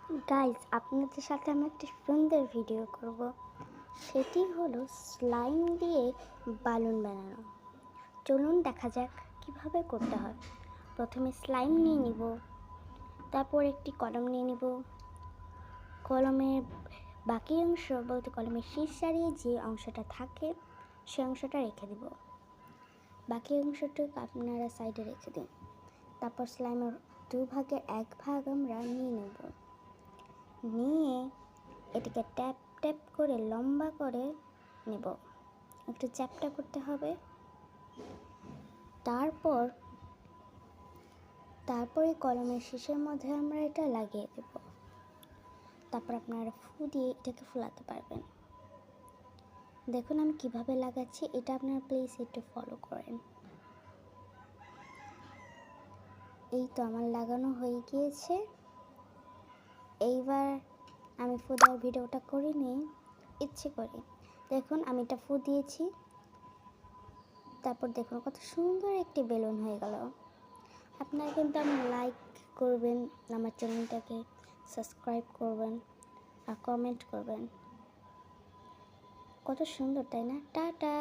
Guys, আপনাদের সাথে আমি একটি সুন্দর ভিডিও করব। সেটি হলো স্লাইম দিয়ে বালুন বানানো। চলুন দেখা যাক কিভাবে করতে হয়। প্রথমে স্লাইম নিয়ে নিব, তারপর একটি কলম নিয়ে নিব। কলমের বাকি অংশ বলতে কলমের শীষ ছাড়িয়ে যে অংশটা থাকে সে অংশটা রেখে দিব। বাকি অংশটুকু আপনারা সাইডে রেখে দিন। তারপর স্লাইমের 2 ভাগের 1 ভাগ আমরা নিয়ে নেব। নিয়ে এটাকে ট্যাপ ট্যাপ করে লম্বা করে নেব, একটু চ্যাপটা করতে হবে। তারপরে কলমের শীষের মধ্যে আমরা এটা লাগিয়ে দেব। তারপর আপনারা ফু দিয়ে এটাকে ফুলাতে পারবেন। দেখুন আমি কিভাবে লাগাচ্ছি, এটা আপনারা প্লিজ একটু ফলো করেন। এই তো আমার লাগানো হয়ে গিয়েছে। এইবার আমি ফু দেওয়ার ভিডিওটা করে নিই ইচ্ছে করে। দেখুন আমি এটা ফু দিয়েছি, তারপর দেখুন কত সুন্দর একটি বেলুন হয়ে গেল। আপনারা কিন্তু আমার লাইক করবেন, আমার চ্যানেলটাকে সাবস্ক্রাইব করবেন আর কমেন্ট করবেন। কত সুন্দর, তাই না? টাটা।